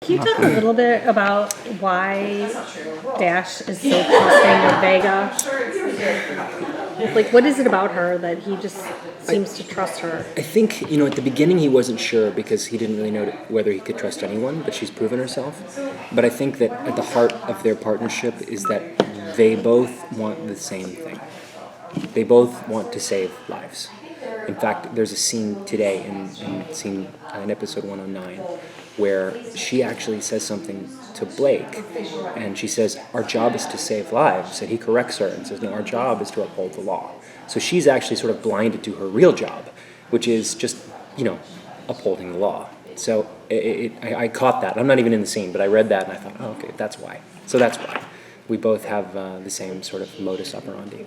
Can you talk a little bit about why Dash is so trusting of Vega? Like, what is it about her that he just seems to trust her? I think, at the beginning he wasn't sure because he didn't really know whether he could trust anyone, but she's proven herself. But I think that at the heart of their partnership is that they both want the same thing. They both want to save lives. In fact, there's a scene today in episode 109 where she actually says something to Blake, and she says, "Our job is to save lives," and he corrects her and says, "No, our job is to uphold the law." So she's actually sort of blinded to her real job, which is just, upholding the law. So I caught that. I'm not even in the scene, but I read that and I thought, oh, okay, that's why. So that's why. We both have the same sort of modus operandi.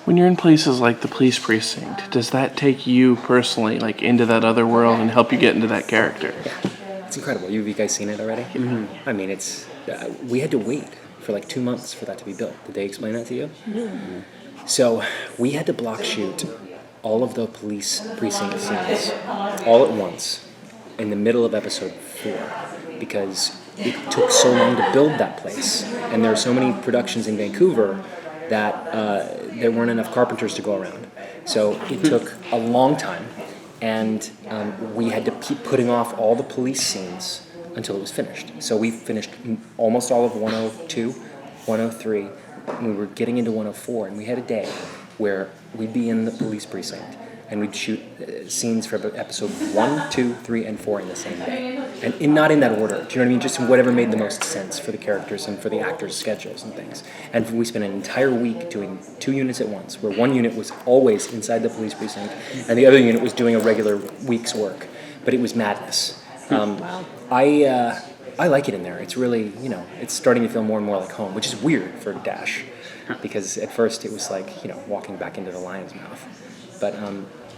When you're in places like the police precinct, does that take you personally, like, into that other world and help you get into that character? Yeah, it's incredible. You guys seen it already? Mm-hmm. I mean, it's we had to wait for like 2 months for that to be built. Did they explain that to you? Mm-hmm. So we had to block shoot all of the police precinct scenes all at once in the middle of episode 4 because it took so long to build that place, and there are so many productions in Vancouver that there weren't enough carpenters to go around. So it took a long time, and we had to keep putting off all the police scenes until it was finished. So we finished almost all of 102, 103, and we were getting into 104, and we had a day where we'd be in the police precinct, and we'd shoot scenes for episode 1, 2, 3, and 4 in the same day. And not in that order, do you know what I mean? Just whatever made the most sense for the characters and for the actors' schedules and things. And we spent an entire week doing 2 units at once, where one unit was always inside the police precinct, and the other unit was doing a regular week's work. But it was madness. Wow. I like it in there. It's really, it's starting to feel more and more like home, which is weird for Dash, because at first it was like, walking back into the lion's mouth. But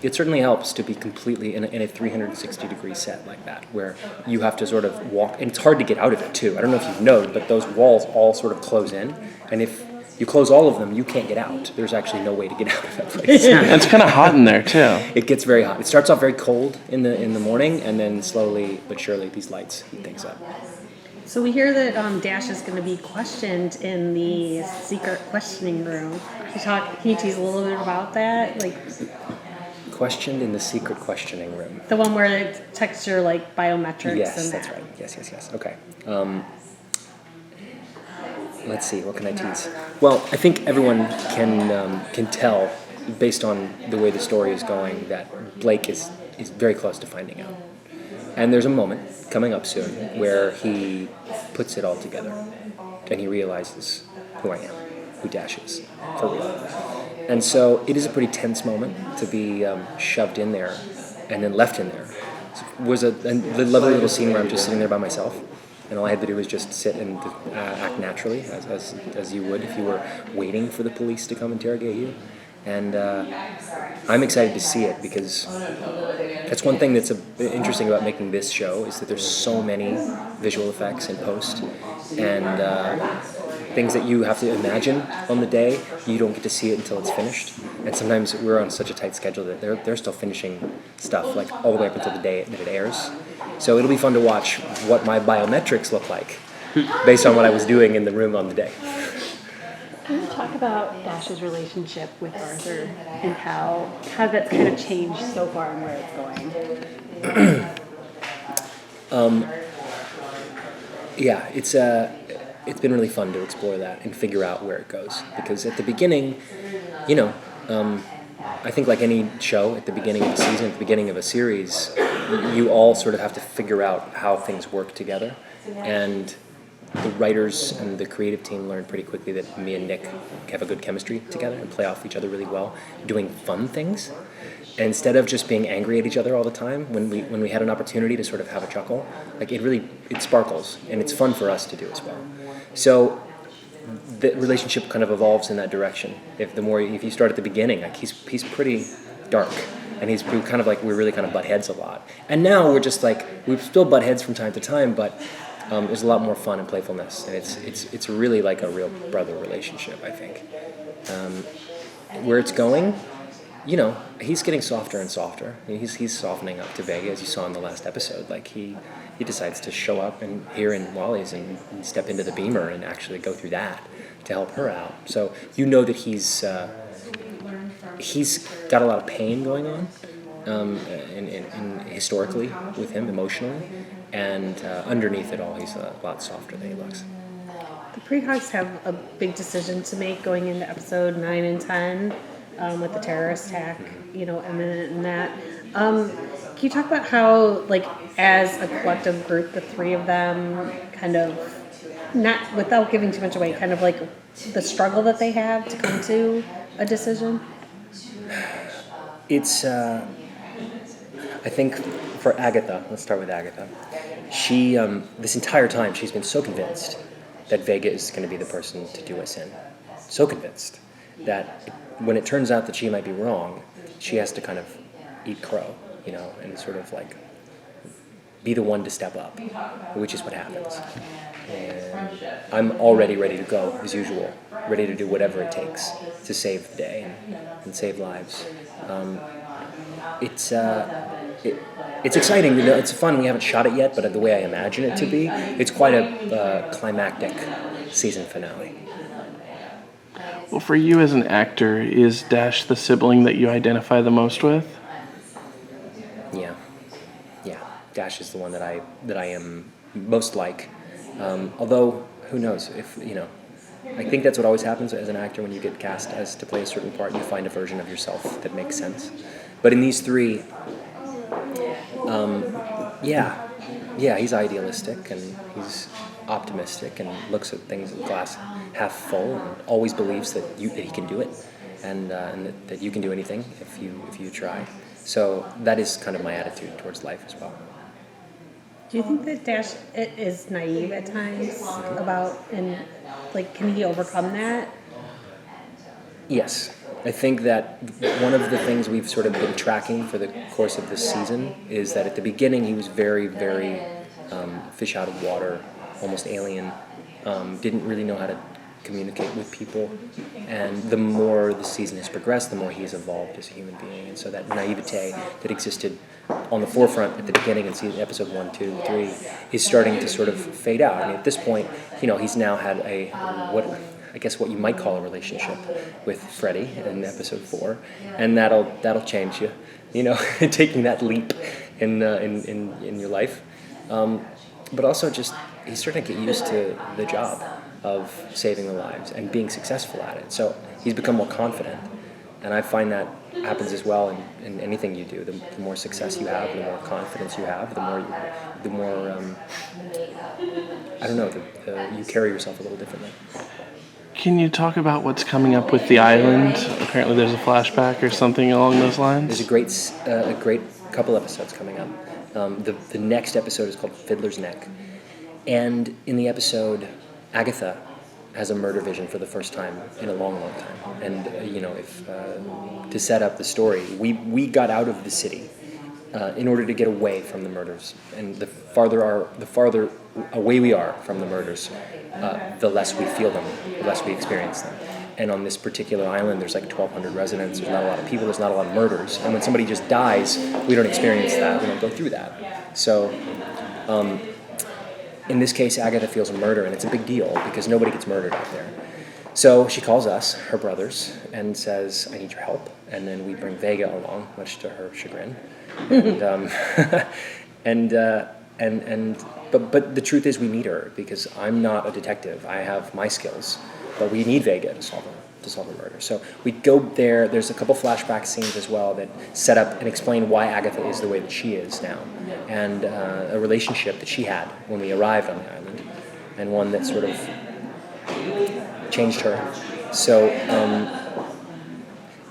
it certainly helps to be completely in a 360-degree set like that, where you have to sort of walk, and it's hard to get out of it too. I don't know if you've noticed, but those walls all sort of close in, and if you close all of them, you can't get out. There's actually no way to get out of that place. It's kind of hot in there too. It gets very hot. It starts off very cold in the morning, and then slowly but surely these lights heat things up. So we hear that Dash is going to be questioned in the secret questioning room. Can you tease a little bit about that? Like, Questioned in the secret questioning room. the one where it checks your biometrics. Yes, and that's right. Yes. Okay. Let's see. What can I tease? Well, I think everyone can tell based on the way the story is going that Blake is very close to finding out. And there's a moment coming up soon where he puts it all together and he realizes who I am, who Dash is, for real. And so it is a pretty tense moment to be shoved in there and then left in there. It was a lovely little scene where I'm just sitting there by myself, and all I had to do was just sit and act naturally, as you would if you were waiting for the police to come interrogate you. And I'm excited to see it because that's one thing that's interesting about making this show is that there's so many visual effects in post and things that you have to imagine on the day. You don't get to see it until it's finished. And sometimes we're on such a tight schedule that they're still finishing stuff all the way up until the day that it airs. So it'll be fun to watch what my biometrics look like based on what I was doing in the room on the day. Can you talk about Dash's relationship with Arthur and how that's kind of changed so far and where it's going? Yeah, it's been really fun to explore that and figure out where it goes. Because at the beginning, I think like any show, at the beginning of a season, at the beginning of a series, you all sort of have to figure out how things work together. And the writers and the creative team learned pretty quickly that me and Nick have a good chemistry together and play off each other really well, doing fun things. And instead of just being angry at each other all the time, when we had an opportunity to sort of have a chuckle, it sparkles, and it's fun for us to do as well. So the relationship kind of evolves in that direction. If you start at the beginning, he's pretty dark, and he's kind of we're really kind of butt heads a lot. And now we're just we still butt heads from time to time, but there's a lot more fun and playfulness, and it's really like a real brother relationship, I think. Where it's going, he's getting softer and softer. I mean, he's softening up to Vega, as you saw in the last episode. Like he decides to show up and here in Wally's and step into the Beamer and actually go through that to help her out. So that he's got a lot of pain going on, in historically with him emotionally, and underneath it all, he's a lot softer than he looks. The Precogs have a big decision to make going into episode 9 and 10, with the terrorist attack, imminent and that. Can you talk about how, like, as a collective group, the three of them kind of, not without giving too much away, kind of like the struggle that they have to come to a decision? It's, I think for Agatha, let's start with Agatha. She, this entire time, she's been so convinced that Vega is going to be the person to do a sin. So convinced that when it turns out that she might be wrong, she has to kind of eat crow, and sort of like be the one to step up, which is what happens. And I'm already ready to go, as usual, ready to do whatever it takes to save the day and save lives. It's exciting, it's fun. We haven't shot it yet, but the way I imagine it to be, it's quite a climactic season finale. Well, for you as an actor, is Dash the sibling that you identify the most with? Yeah. Dash is the one that I am most like. Although, who knows if I think that's what always happens as an actor when you get cast as to play a certain part. You find a version of yourself that makes sense. But in these three, he's idealistic and he's optimistic and looks at things in glass half full and always believes that he can do it, and that you can do anything if you try. So that is kind of my attitude towards life as well. Do you think that Dash is naive at times can he overcome that? Yes. I think that one of the things we've sort of been tracking for the course of this season is that at the beginning he was very, very fish out of water, almost alien, didn't really know how to communicate with people, and the more the season has progressed, the more he's evolved as a human being, and so that naivete that existed on the forefront at the beginning in season episode 1, 2, 3 is starting to sort of fade out. I mean, at this point, he's now had what you might call a relationship with Freddie in episode 4, and that'll change you, taking that leap in your life, but also just he's starting to get used to the job of saving the lives and being successful at it. So he's become more confident, and I find that happens as well in anything you do. The more success you have, the more confidence you have, the more you carry yourself a little differently. Can you talk about what's coming up with the island? Apparently there's a flashback or something along those lines. There's a great couple episodes coming up. The next episode is called Fiddler's Neck. And in the episode, Agatha has a murder vision for the first time in a long, long time. And, to set up the story, we got out of the city in order to get away from the murders. And the farther away we are from the murders, the less we feel them, the less we experience them. And on this particular island, there's like 1,200 residents. There's not a lot of people. There's not a lot of murders. And when somebody just dies, we don't experience that. We don't go through that. So, in this case, Agatha feels a murder, and it's a big deal because nobody gets murdered out there. So she calls us, her brothers, and says, "I need your help." And then we bring Vega along, much to her chagrin. But the truth is, we need her because I'm not a detective. I have my skills, but we need Vega to solve a murder. So we go there. There's a couple flashback scenes as well that set up and explain why Agatha is the way that she is now, and a relationship that she had when we arrived on the island, and one that sort of changed her. So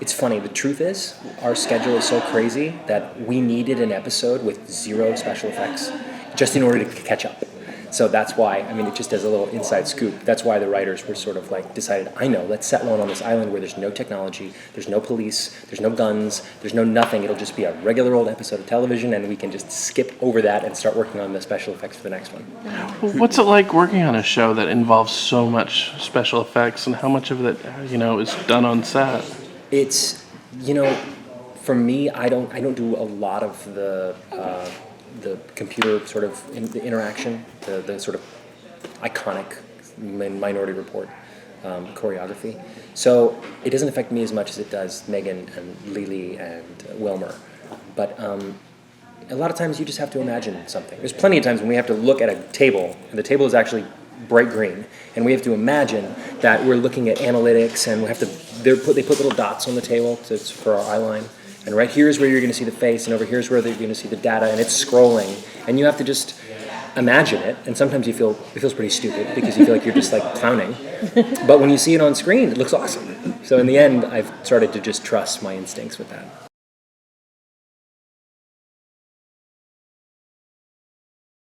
it's funny. The truth is, our schedule is so crazy that we needed an episode with 0 special effects just in order to catch up. So that's why, it just as a little inside scoop, that's why the writers were sort of like decided, let's set one on this island where there's no technology, there's no police, there's no guns, there's no nothing. It'll just be a regular old episode of television, and we can just skip over that and start working on the special effects for the next one. Well, what's it like working on a show that involves so much special effects, and how much of it, is done on set? It's, for me, I don't do a lot of the computer sort of the interaction, the sort of iconic Minority Report choreography. So it doesn't affect me as much as it does Megan and Lily and Wilmer. But a lot of times you just have to imagine something. There's plenty of times when we have to look at a table, and the table is actually bright green, and we have to imagine that we're looking at analytics, and we have to. They put little dots on the table for our eye line, and right here is where you're going to see the face, and over here is where you're going to see the data, and it's scrolling, and you have to just imagine it. And sometimes it feels pretty stupid because you feel like you're just like clowning, but when you see it on screen, it looks awesome. So in the end, I've started to just trust my instincts with that.